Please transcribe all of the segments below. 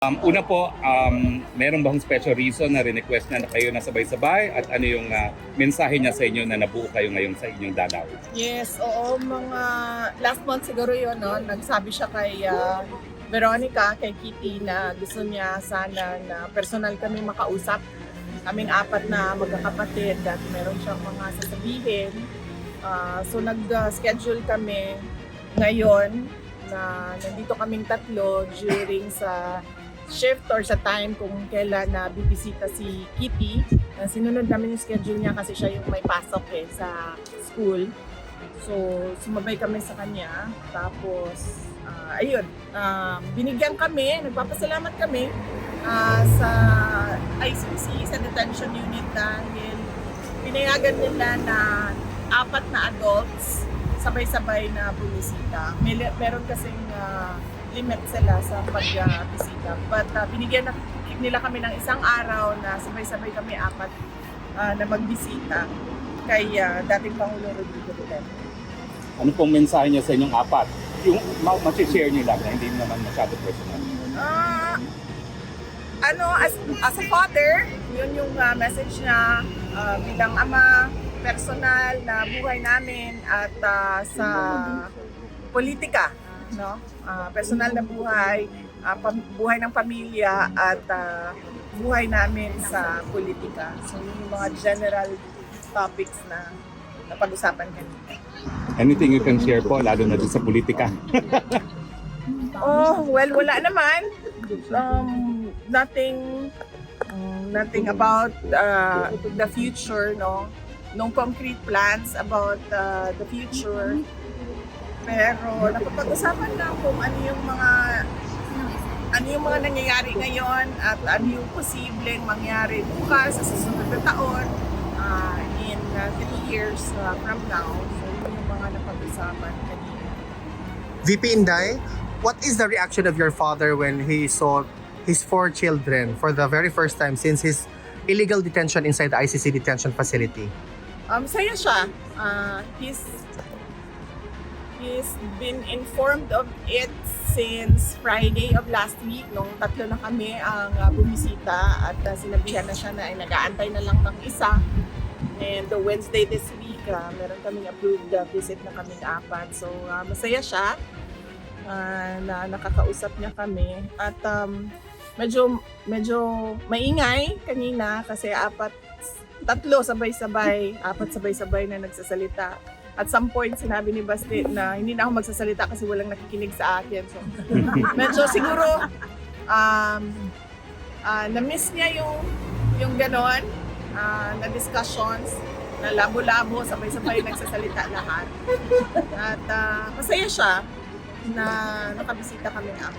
Una po, meron bang special reason na request na kayo na sabay-sabay at ano yung mensahe niya sa inyo na nabuo kayo ngayon sa inyong dalaw? Yes, oo, mga last month siguro yun, no? Nagsabi siya kay Veronica, kay Kitty, na gusto niya sana na personal kami makausap. Kaming apat na magkakapatid at meron siyang mga sasabihin. So nag-schedule kami ngayon na nandito kaming tatlo during sa shift or sa time kung kailan na bibisita si Kitty. Sinunod namin yung schedule niya kasi siya yung may pasok sa school. So, sumabay kami sa kanya. Tapos, ayun, binigyan kami, nagpapasalamat kami sa ICC, sa detention unit dahil pinayagan nila na 4 na adults sabay-sabay na bumisita. Meron kasing limit sila sa pagbisita. But binigyan nila kami ng isang araw na sabay-sabay kami 4 na magbisita kay dating Pangulong Rodrigo Duterte. Ano pong mensahe niya sa inyong apat? Yung share niyo lang na hindi naman masyado personal. As a father, yun yung message niya bilang ama, personal na buhay namin at sa politika, no? Personal na buhay, buhay ng pamilya at buhay namin sa politika. So yung mga general topics na napag-usapan kanina. Anything you can share po, lalo na dun sa politika? Well, wala naman. Nothing about the future, no? No concrete plans about the future. Pero napapag-usapan lang kung ano yung mga nangyayari ngayon at ano yung posibleng mangyari bukas sa susunod na taon in 3 years from now. So yun yung mga napag-usapan kanina. VP Inday, what is the reaction of your father when he saw his 4 children for the very first time since his illegal detention inside the ICC detention facility? Saya siya. He's been informed of it since Friday of last week nung 3 na kami ang bumisita at sinabihan na siya na ay nag-aantay na lang ng isa. And the Wednesday this week, meron kaming approved visit na kaming 4. So masaya siya na nakakausap niya kami. At medyo maingay kanina kasi 3 sabay-sabay, 4 sabay-sabay na nagsasalita. At some point, sinabi ni Basti na hindi na ako magsasalita kasi walang nakikinig sa akin. So, medyo siguro na-miss niya yung ganon na discussions, na labo-labo, sabay-sabay nagsasalita lahat. At masaya siya na nakabisita kami ng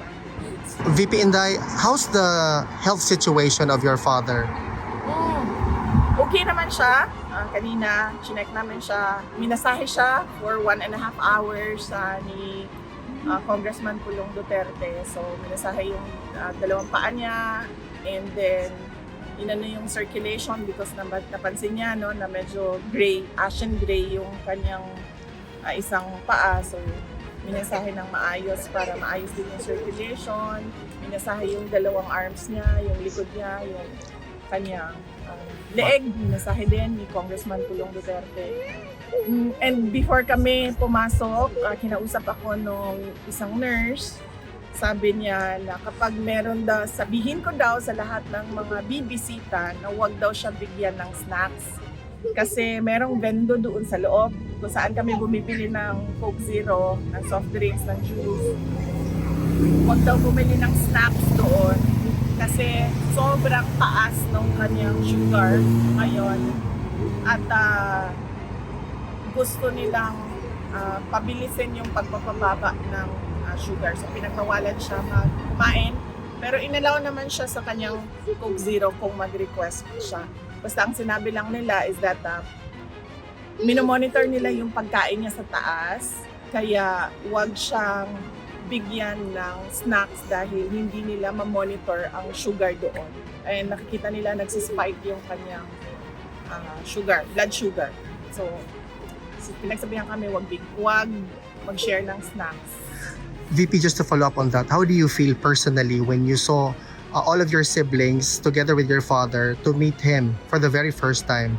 4. VP Inday, how's the health situation of your father? Okay naman siya. Kanina, chinek namin siya. Minasahe siya for 1.5 hours ni Congressman Pulong Duterte. So, minasahe yung 2 paa niya. And then, inano yung circulation because napansin niya no, na medyo gray, ashen gray yung kanyang isang paa. So, minasahe ng maayos para maayos din yung circulation. Minasahe yung 2 arms niya, yung likod niya, yung kanyang leeg, minasahe din ni Congressman Pulong Duterte. And before kami pumasok, kinausap ako nung isang nurse. Sabi niya na kapag meron daw, sabihin ko daw sa lahat ng mga bibisita na huwag daw siya bigyan ng snacks. Kasi merong vendo doon sa loob kung saan kami bumibili ng Coke Zero, ng soft drinks, ng juice. Huwag daw bumili ng snacks doon kasi sobrang taas ng kanyang sugar ngayon at gusto nilang pabilisin yung pagpapababa ng sugar. So pinagbawalan siya kumain pero inalaw naman siya sa kanyang Coke Zero kung mag-request siya. Basta ang sinabi lang nila is that minomonitor nila yung pagkain niya sa taas kaya wag siyang bigyan ng snacks dahil hindi nila ma-monitor ang sugar doon. And nakikita nila nagsispike yung kanyang sugar, blood sugar. So pinagsabihan kami wag mag-share ng snacks. VP, just to follow up on that, how do you feel personally when you saw all of your siblings together with your father to meet him for the very first time?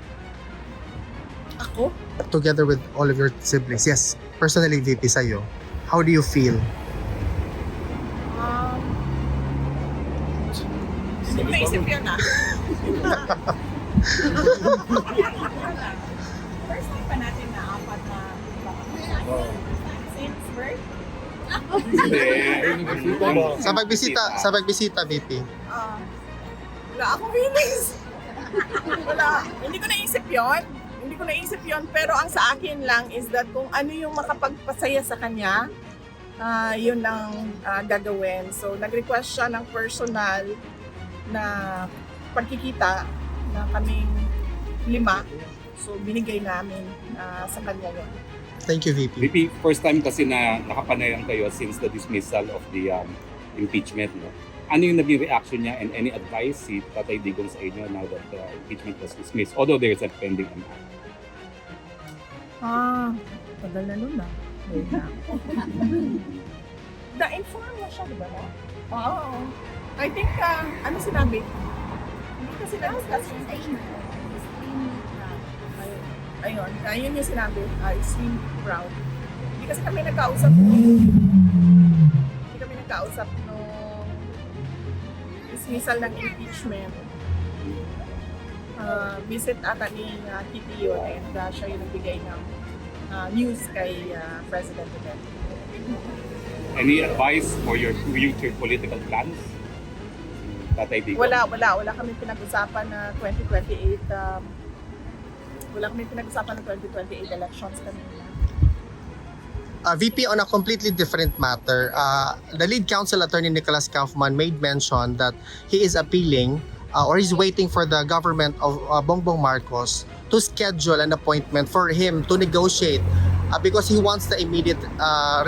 Ako? Together with all of your siblings. Yes, personally, VP, sa'yo. How do you feel? Hindi ko naisip yun First time pa natin na apat na since birth? Sa pagbisita, VP. Wala akong feelings. Wala. Hindi ko naisip yon. Pero ang sa akin lang is that kung ano yung makapagpasaya sa kanya, yun ang gagawin. So, nag-request siya ng personal na pagkikita na kaming 5. So, binigay namin sa kanya yun. Thank you, VP. VP, first time kasi na nakapanayan kayo since the dismissal of the impeachment. No? Ano yung naging reaction niya and any advice si Tatay Digong sa inyo now that the impeachment was dismissed? Although there is a pending amendment. Tagal na nun Na-inform mo siya, di ba? Oo. I think, ano sinabi? Hindi kasi na-discuss yun. Ayun yung sinabi. Extreme proud. Hindi kasi kami nagkausap nung dismissal ng impeachment. Visit ata ni Kitty yun and siya yung nagbigay ng news kay President Duterte. Any advice for your future political plans? Tatay Digong? Wala kami pinag-usapan na 2028 wala kami pinag-usapan ng 2028 elections kanina. VP, on a completely different matter, the lead counsel attorney Nicholas Kaufman made mention that he is appealing or he's waiting for the government of Bongbong Marcos to schedule an appointment for him to negotiate because he wants the immediate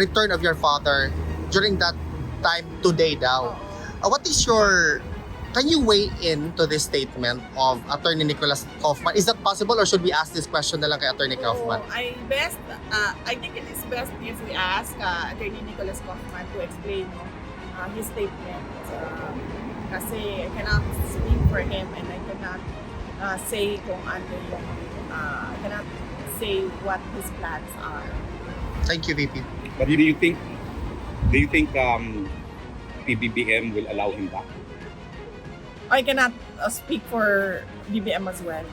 return of your father during that time today daw. What is your... Can you weigh in to this statement of Attorney Nicholas Kaufman? Is that possible or should we ask this question na lang kay Attorney Kaufman? I think it is best if we ask Attorney Nicholas Kaufman to explain his statement. Kasi I cannot speak for him and I cannot say kung ano yung I cannot say what his plans are. Thank you, VP. But do you think PBBM will allow him back? I cannot speak for BBM as well.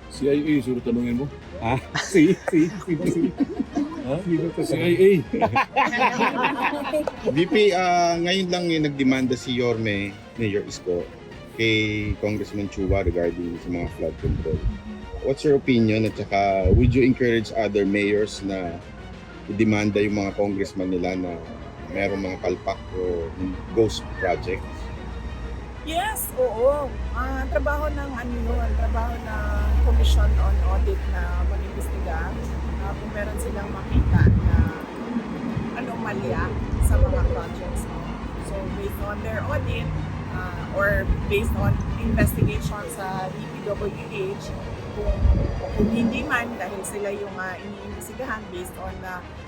CIA, siguro tanungin mo. Si. CIA. VP, ngayon lang yung nagdemanda si Yorme, Mayor Isko, kay Congressman Chua regarding sa mga flood control. What's your opinion at saka would you encourage other mayors na i-demanda yung mga congressman nila na mayroong mga palpak o ghost projects? Yes, oo. Trabaho ng trabaho ng Commission on Audit na mag-imbestiga kung meron silang makita na anomalya sa mga projects. So based on their audit or based on investigation sa DPWH, kung hindi man dahil sila yung iniimbestigahan based on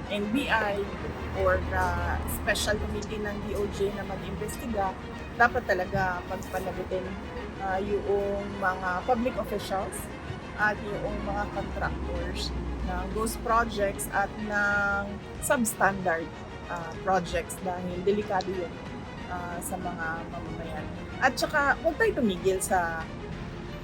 NBI or the special committee ng DOJ na mag-imbestiga, dapat talaga pagpanagutin yung mga public officials at yung mga contractors ng ghost projects at ng substandard projects dahil delikado yun sa mga mamamayan. At saka huwag tayo tumigil sa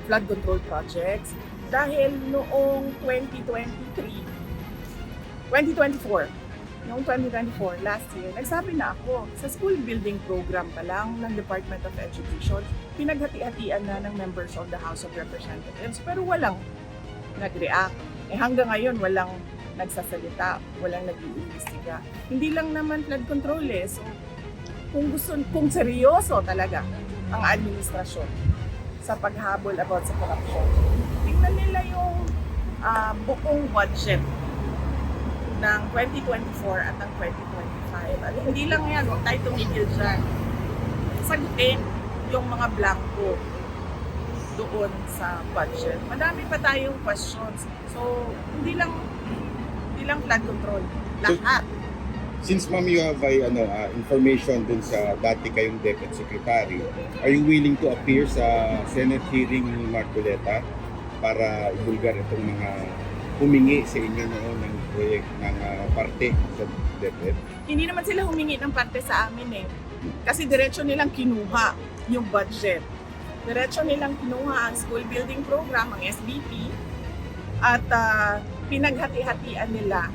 flood control projects dahil noong 2024, last year, nagsabi na ako, sa school building program pa lang ng Department of Education, pinaghati-hatian na ng members of the House of Representatives, pero walang nag-react. Hanggang ngayon, walang nagsasalita, walang nag-iimbestiga. Hindi lang naman flood control So, kung seryoso talaga ang administrasyon sa paghabol about sa corruption, tingnan nila yung buong budget ng 2024 at ng 2025. At hindi lang yan, huwag tayo tumigil dyan. Sagutin yung mga blanco doon sa budget. Madami pa tayong questions. So, hindi lang flood control. Lahat. Since ma'am you have information dun sa dati kayong Deputy Secretary, are you willing to appear sa Senate hearing ni Marcoleta para ibulgar itong mga humingi sa inyo noon ng proyekt ng parte sa DepEd? Hindi naman sila humingi ng parte sa amin eh. Kasi diretso nilang kinuha yung budget. Diretso nilang kinuha ang school building program, ang SBP, at pinaghati-hatian nila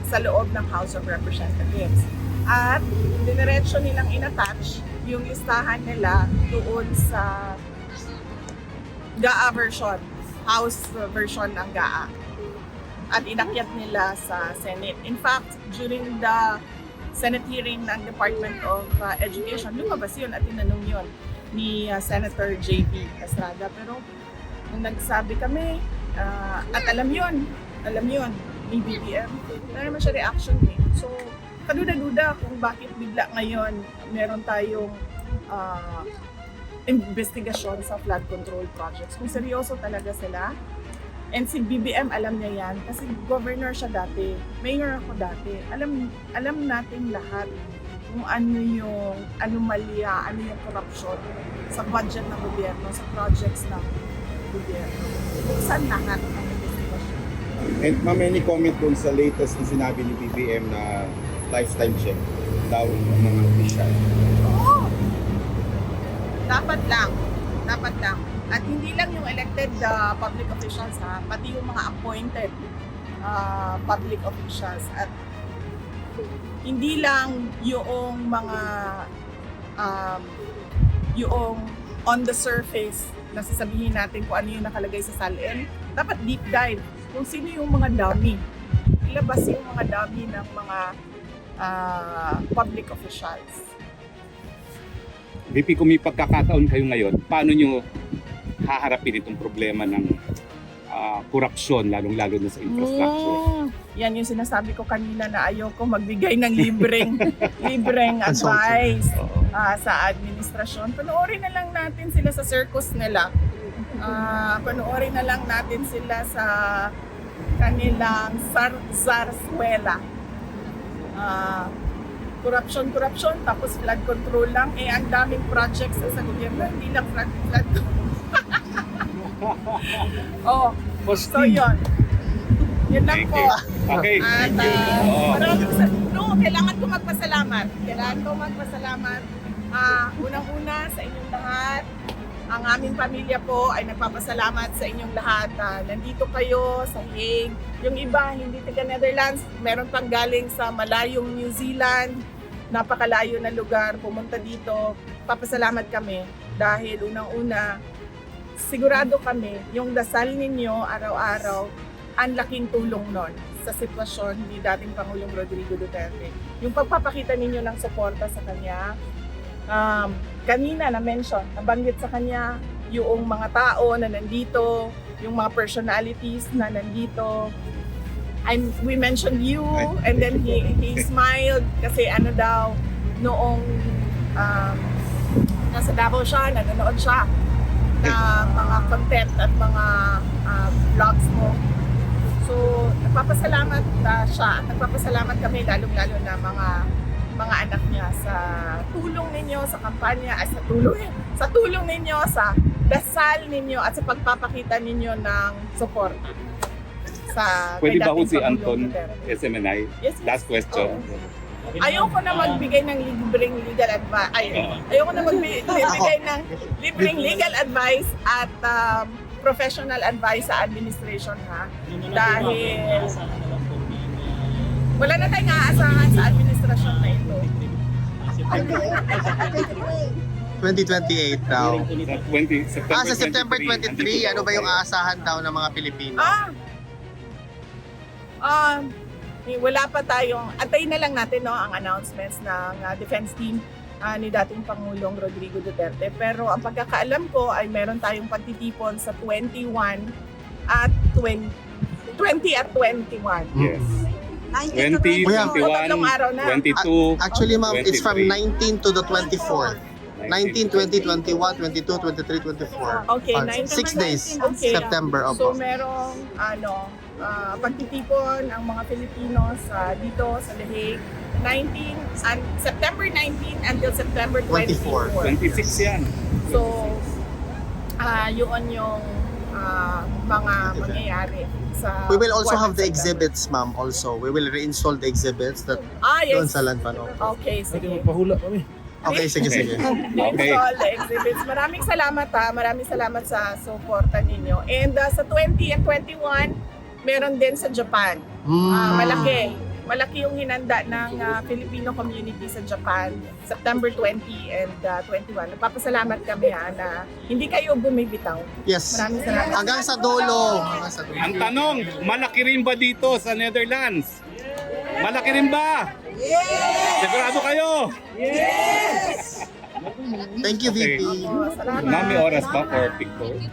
sa loob ng House of Representatives. At diretso nilang inattach yung listahan nila doon sa GAA version, House version ng GAA. At inakyat nila sa Senate. In fact, during the Senate hearing ng Department of Education, lumabas yun at tinanong yun ni Senator J.B. Estrada. Pero nung nagsabi kami, at alam yun ni BBM, wala naman siya reaction eh. So, kaduda-duda kung bakit bigla ngayon meron tayong investigasyon sa flood control projects. Kung seryoso talaga sila, and si BBM alam niya yan, kasi governor siya dati, mayor ako dati, alam natin lahat kung ano yung anomalya, ano yung korupsyon sa budget ng gobyerno, sa projects ng gobyerno. Kung saan lahat ang investigasyon. And ma'am, any comment dun sa latest na sinabi ni BBM na lifetime check daw ng mga official? Oo! Dapat lang. At hindi lang yung elected public officials ha, pati yung mga appointed public officials. At hindi lang yung mga yung on the surface na sasabihin natin kung ano yung nakalagay sa salin. Dapat deep dive kung sino yung mga dummy. Ilabas yung mga dummy ng mga public officials. VP, kung may pagkakataon kayo ngayon, paano nyo haharapin itong problema ng korupsyon, lalong-lalo na sa infrastructure? Yan yung sinasabi ko kanina na ayoko magbigay ng libreng advice sa administrasyon. Panoorin na lang natin sila sa circus nila. Panoorin na lang natin sila sa kanilang zarzuela. Corruption, tapos flood control lang. Eh, ang daming projects sa gobyerno, hindi lang flood oh, so yun. Yun lang po. Okay, At thank you. kailangan ko magpasalamat. Unang-una sa inyong lahat. Ang aming pamilya po ay nagpapasalamat sa inyong lahat. Nandito kayo sa Hague. Yung iba, hindi taga Netherlands. Meron pang galing sa malayong New Zealand. Napakalayo na lugar. Pumunta dito. Papasalamat kami. Dahil unang-una, sigurado kami, yung dasal ninyo araw-araw, ang laking tulong nun sa sitwasyon ni dating Pangulong Rodrigo Duterte. Yung pagpapakita ninyo ng suporta sa kanya, kanina na-mention, nabanggit sa kanya yung mga tao na nandito, yung mga personalities na nandito. We mentioned you, and then he smiled kasi ano daw, noong nasa Davao siya, nanonood siya ng mga content at mga vlogs mo. So, nagpapasalamat siya at nagpapasalamat kami lalong-lalo na mga anak niya sa tulong ninyo sa kampanya, sa tulong ninyo, sa dasal ninyo at sa pagpapakita ninyo ng support sa Pwede kay ba ho dating si Pangulong Anton Duterte. SMNI? Yes. Last question. Ayoko na magbigay ng libreng legal advice. Ayoko na magbigay ng libreng legal advice at professional advice sa administration ha. Dahil wala na tayong aasahan sa administrasyon na ito. 2028 daw. Sa September 23, ano ba yung aasahan daw ng mga Pilipino? Wala pa tayong, antayin na lang natin no, ang announcements ng defense team ni dating Pangulong Rodrigo Duterte. Pero ang pagkakaalam ko ay meron tayong pagtitipon sa 21 at 20 at 21. Yes. 20, Kuya, 21, tatlong araw na. 22, Actually, ma'am, it's from 23. 19 to the 24th. 19, 20, 21, 22, 23, 24. Okay, 6 days. Okay. September, So opo. merong pagtitipon ang mga Pilipino sa dito sa The Hague, September 19 until September 24. 26 yan. So, yun yung mga mangyayari sa... We will also buwan have the ng September. exhibits, ma'am, also. We will reinstall the exhibits that doon Yes. sa Lanpan. Okay, Pwede sige. magpahula kami. Okay, sige, sige. Okay. All the exhibits. Maraming salamat Maraming salamat sa suporta ninyo. And sa 20 and 21, meron din sa Japan. Malaki yung hinanda ng Filipino community sa Japan, September 20 and 21. Nagpapasalamat kami na hindi kayo bumibitaw. Yes. Maraming salamat. Hanggang sa dulo. Hanggang sa dulo. Ang tanong, malaki rin ba dito sa Netherlands? Malaki rin ba? Yes! Sigurado kayo? Thank you, Okay. VP. Salamat. Ma'am, may oras ba for picture?